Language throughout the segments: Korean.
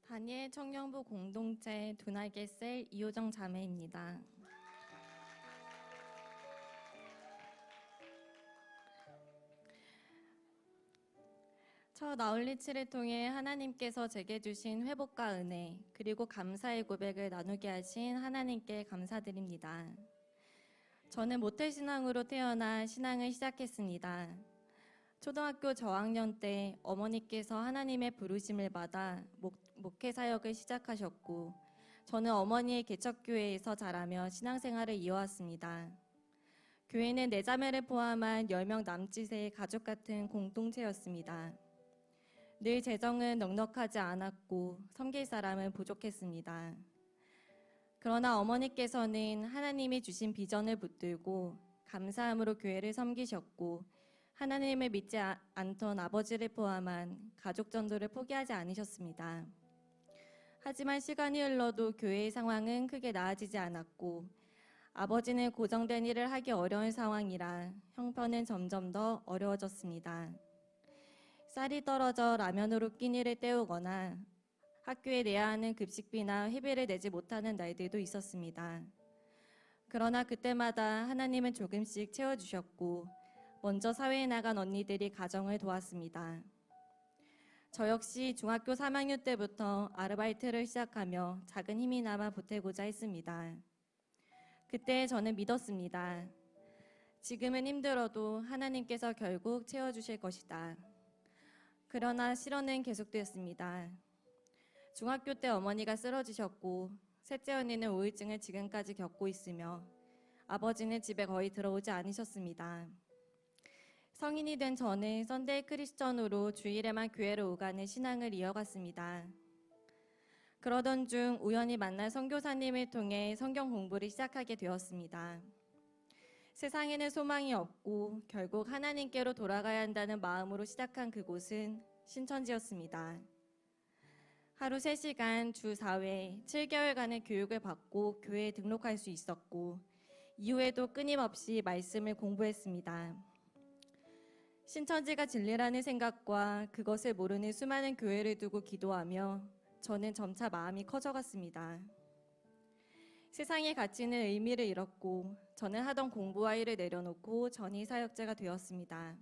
다니엘 청년부 공동체 두날개셀 이효정 자매입니다. 첫 아울리치를 통해 하나님께서 제게 주신 회복과 은혜, 그리고 감사의 고백을 나누게 하신 하나님께 감사드립니다. 저는 모태신앙으로 태어나 신앙을 시작했습니다. 초등학교 저학년 때 어머니께서 하나님의 부르심을 받아 목회 사역을 시작하셨고, 저는 어머니의 개척교회에서 자라며 신앙생활을 이어왔습니다. 교회는 네 자매를 포함한 10명 남짓의 가족 같은 공동체였습니다. 늘 재정은 넉넉하지 않았고 섬길 사람은 부족했습니다. 그러나 어머니께서는 하나님이 주신 비전을 붙들고 감사함으로 교회를 섬기셨고, 하나님을 믿지 않던 아버지를 포함한 가족 전도를 포기하지 않으셨습니다. 하지만 시간이 흘러도 교회의 상황은 크게 나아지지 않았고, 아버지는 고정된 일을 하기 어려운 상황이라 형편은 점점 더 어려워졌습니다. 쌀이 떨어져 라면으로 끼니를 때우거나 학교에 내야 하는 급식비나 회비를 내지 못하는 날들도 있었습니다. 그러나 그때마다 하나님은 조금씩 채워주셨고, 먼저 사회에 나간 언니들이 가정을 도왔습니다. 저 역시 중학교 3학년 때부터 아르바이트를 시작하며 작은 힘이나마 보태고자 했습니다. 그때 저는 믿었습니다. 지금은 힘들어도 하나님께서 결국 채워주실 것이다. 그러나 실언은 계속되었습니다. 중학교 때 어머니가 쓰러지셨고, 셋째 언니는 우울증을 지금까지 겪고 있으며 아버지는 집에 거의 들어오지 않으셨습니다. 성인이 된 저는 썬데이 크리스천으로 주일에만 교회를 오가는 신앙을 이어갔습니다. 그러던 중 우연히 만난 선교사님을 통해 성경 공부를 시작하게 되었습니다. 세상에는 소망이 없고 결국 하나님께로 돌아가야 한다는 마음으로 시작한 그곳은 신천지였습니다. 하루 3시간 주 4회 7개월간의 교육을 받고 교회에 등록할 수 있었고, 이후에도 끊임없이 말씀을 공부했습니다. 신천지가 진리라는 생각과 그것을 모르는 수많은 교회를 두고 기도하며 저는 점차 마음이 커져갔습니다. 세상의 가치는 의미를 잃었고, 저는 하던 공부와 일을 내려놓고 전이 사역자가 되었습니다.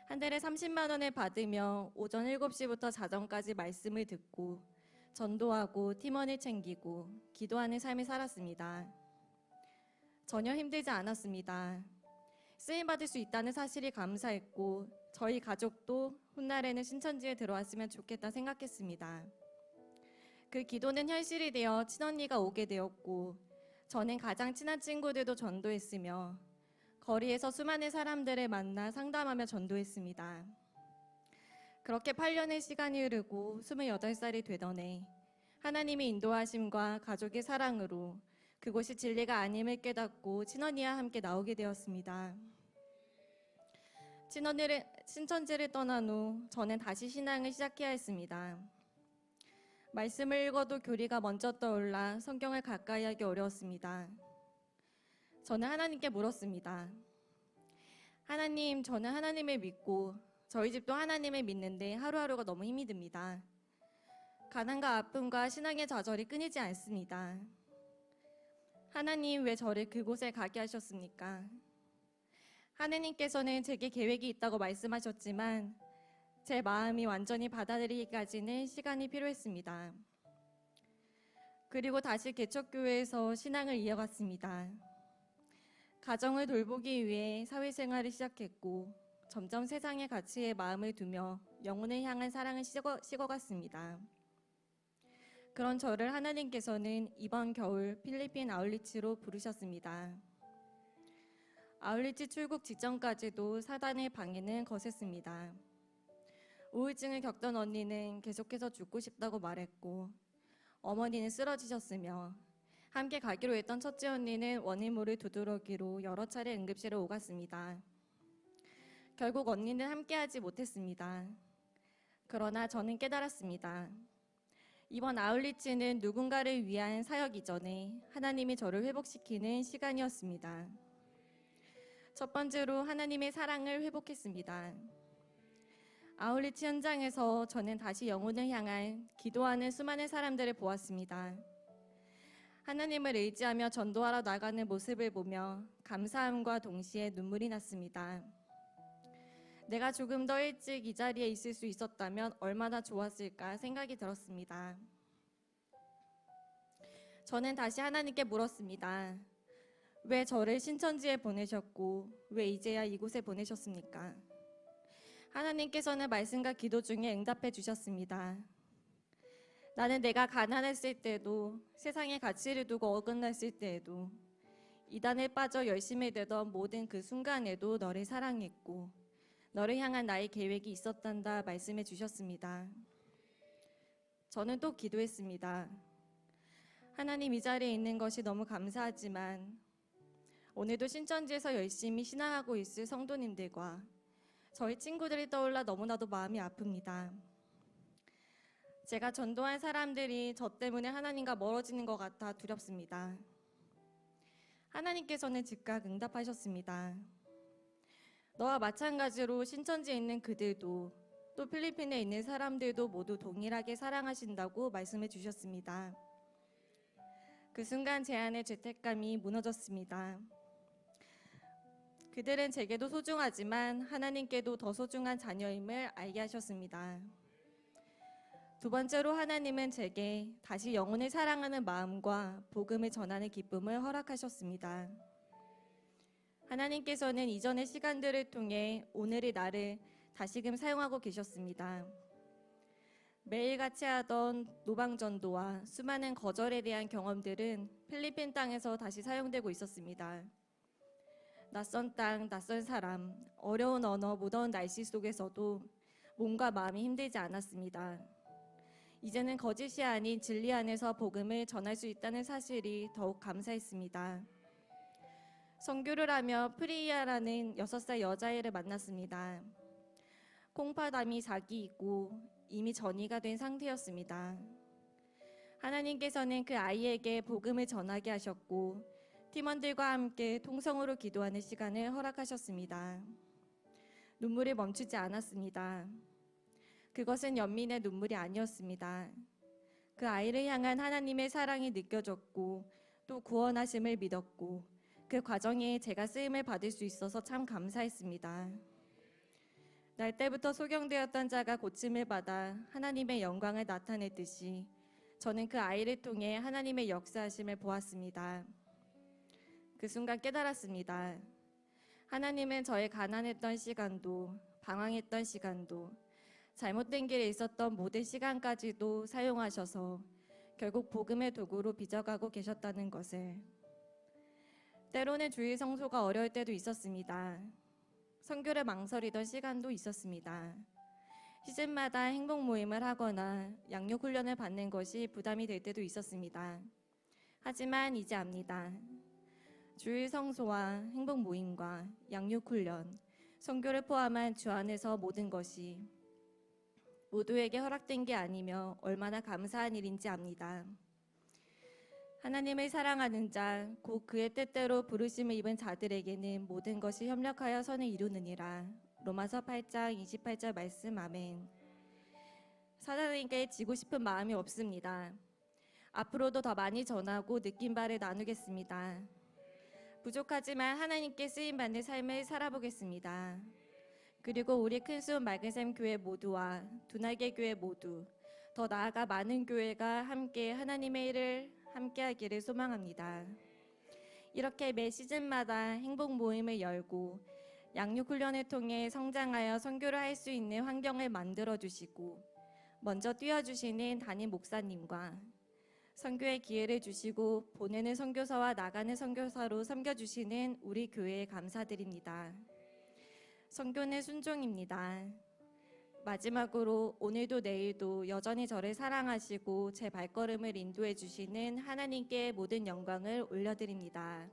한 달에 30만 원을 받으며 오전 7시부터 자정까지 말씀을 듣고 전도하고 팀원을 챙기고 기도하는 삶을 살았습니다. 전혀 힘들지 않았습니다. 쓰임받을 수 있다는 사실이 감사했고, 저희 가족도 훗날에는 신천지에 들어왔으면 좋겠다 생각했습니다. 그 기도는 현실이 되어 친언니가 오게 되었고, 저는 가장 친한 친구들도 전도했으며 거리에서 수많은 사람들을 만나 상담하며 전도했습니다. 그렇게 8년의 시간이 흐르고 28살이 되던 해, 하나님의 인도하심과 가족의 사랑으로 그곳이 진리가 아님을 깨닫고 친언니와 함께 나오게 되었습니다. 신천지를 떠난 후 저는 다시 신앙을 시작해야 했습니다. 말씀을 읽어도 교리가 먼저 떠올라 성경을 가까이 하기 어려웠습니다. 저는 하나님께 물었습니다. 하나님, 저는 하나님을 믿고 저희 집도 하나님을 믿는데 하루하루가 너무 힘이 듭니다. 가난과 아픔과 신앙의 좌절이 끊이지 않습니다. 하나님, 왜 저를 그곳에 가게 하셨습니까? 하나님께서는 제게 계획이 있다고 말씀하셨지만 제 마음이 완전히 받아들이기까지는 시간이 필요했습니다. 그리고 다시 개척교회에서 신앙을 이어갔습니다. 가정을 돌보기 위해 사회생활을 시작했고, 점점 세상의 가치에 마음을 두며 영혼을 향한 사랑을 식어갔습니다. 그런 저를 하나님께서는 이번 겨울 필리핀 아울리치로 부르셨습니다. 아울리치 출국 직전까지도 사단의 방해는 거셌습니다. 우울증을 겪던 언니는 계속해서 죽고 싶다고 말했고, 어머니는 쓰러지셨으며 함께 가기로 했던 첫째 언니는 원인 모를 두드러기로 여러 차례 응급실에 오갔습니다. 결국 언니는 함께하지 못했습니다. 그러나 저는 깨달았습니다. 이번 아울리치는 누군가를 위한 사역 이전에 하나님이 저를 회복시키는 시간이었습니다. 첫 번째로 하나님의 사랑을 회복했습니다. 아울리치 현장에서 저는 다시 영혼을 향한 기도하는 수많은 사람들을 보았습니다. 하나님을 의지하며 전도하러 나가는 모습을 보며 감사함과 동시에 눈물이 났습니다. 내가 조금 더 일찍 이 자리에 있을 수 있었다면 얼마나 좋았을까 생각이 들었습니다. 저는 다시 하나님께 물었습니다. 왜 저를 신천지에 보내셨고 왜 이제야 이곳에 보내셨습니까? 하나님께서는 말씀과 기도 중에 응답해 주셨습니다. 나는 내가 가난했을 때도 세상의 가치를 두고 어긋났을 때에도 이단에 빠져 열심히 되던 모든 그 순간에도 너를 사랑했고 너를 향한 나의 계획이 있었단다 말씀해 주셨습니다. 저는 또 기도했습니다. 하나님, 이 자리에 있는 것이 너무 감사하지만 오늘도 신천지에서 열심히 신앙하고 있을 성도님들과 저희 친구들이 떠올라 너무나도 마음이 아픕니다. 제가 전도한 사람들이 저 때문에 하나님과 멀어지는 것 같아 두렵습니다. 하나님께서는 즉각 응답하셨습니다. 너와 마찬가지로 신천지에 있는 그들도 또 필리핀에 있는 사람들도 모두 동일하게 사랑하신다고 말씀해 주셨습니다. 그 순간 제 안의 죄책감이 무너졌습니다. 그들은 제게도 소중하지만 하나님께도 더 소중한 자녀임을 알게 하셨습니다. 두 번째로 하나님은 제게 다시 영혼을 사랑하는 마음과 복음을 전하는 기쁨을 허락하셨습니다. 하나님께서는 이전의 시간들을 통해 오늘의 나를 다시금 사용하고 계셨습니다. 매일같이 하던 노방전도와 수많은 거절에 대한 경험들은 필리핀 땅에서 다시 사용되고 있었습니다. 낯선 땅, 낯선 사람, 어려운 언어, 무더운 날씨 속에서도 몸과 마음이 힘들지 않았습니다. 이제는 거짓이 아닌 진리 안에서 복음을 전할 수 있다는 사실이 더욱 감사했습니다. 선교를 하며 프리이아라는 6살 여자애를 만났습니다. 콩팥암이 4기 있고 이미 전이가 된 상태였습니다. 하나님께서는 그 아이에게 복음을 전하게 하셨고 팀원들과 함께 통성으로 기도하는 시간을 허락하셨습니다. 눈물이 멈추지 않았습니다. 그것은 연민의 눈물이 아니었습니다. 그 아이를 향한 하나님의 사랑이 느껴졌고 또 구원하심을 믿었고 그 과정에 제가 쓰임을 받을 수 있어서 참 감사했습니다. 날 때부터 소경되었던 자가 고침을 받아 하나님의 영광을 나타냈듯이 저는 그 아이를 통해 하나님의 역사하심을 보았습니다. 그 순간 깨달았습니다. 하나님은 저의 가난했던 시간도 방황했던 시간도 잘못된 길에 있었던 모든 시간까지도 사용하셔서 결국 복음의 도구로 빚어가고 계셨다는 것을. 때로는 주일 성소가 어려울 때도 있었습니다. 선교를 망설이던 시간도 있었습니다. 시즌마다 행복 모임을 하거나 양육 훈련을 받는 것이 부담이 될 때도 있었습니다. 하지만 이제 압니다. 주일 성소와 행복 모임과 양육 훈련, 선교를 포함한 주 안에서 모든 것이 모두에게 허락된 게 아니며 얼마나 감사한 일인지 압니다. 하나님을 사랑하는 자, 곧 그의 뜻대로 부르심을 입은 자들에게는 모든 것이 협력하여 선을 이루느니라. 로마서 8장 28절 말씀. 아멘. 사단에게 지고 싶은 마음이 없습니다. 앞으로도 더 많이 전하고 느낀 바를 나누겠습니다. 부족하지만 하나님께 쓰임받는 삶을 살아보겠습니다. 그리고 우리 큰수원 맑은샘 교회 모두와 두날개 교회 모두, 더 나아가 많은 교회가 함께 하나님의 일을 함께하기를 소망합니다. 이렇게 매 시즌마다 행복 모임을 열고 양육 훈련을 통해 성장하여 선교를 할 수 있는 환경을 만들어 주시고 먼저 띄워주시는 담임 목사님과 선교의 기회를 주시고 보내는 선교사와 나가는 선교사로 섬겨주시는 우리 교회에 감사드립니다. 선교는 순종입니다. 마지막으로 오늘도 내일도 여전히 저를 사랑하시고 제 발걸음을 인도해 주시는 하나님께 모든 영광을 올려드립니다.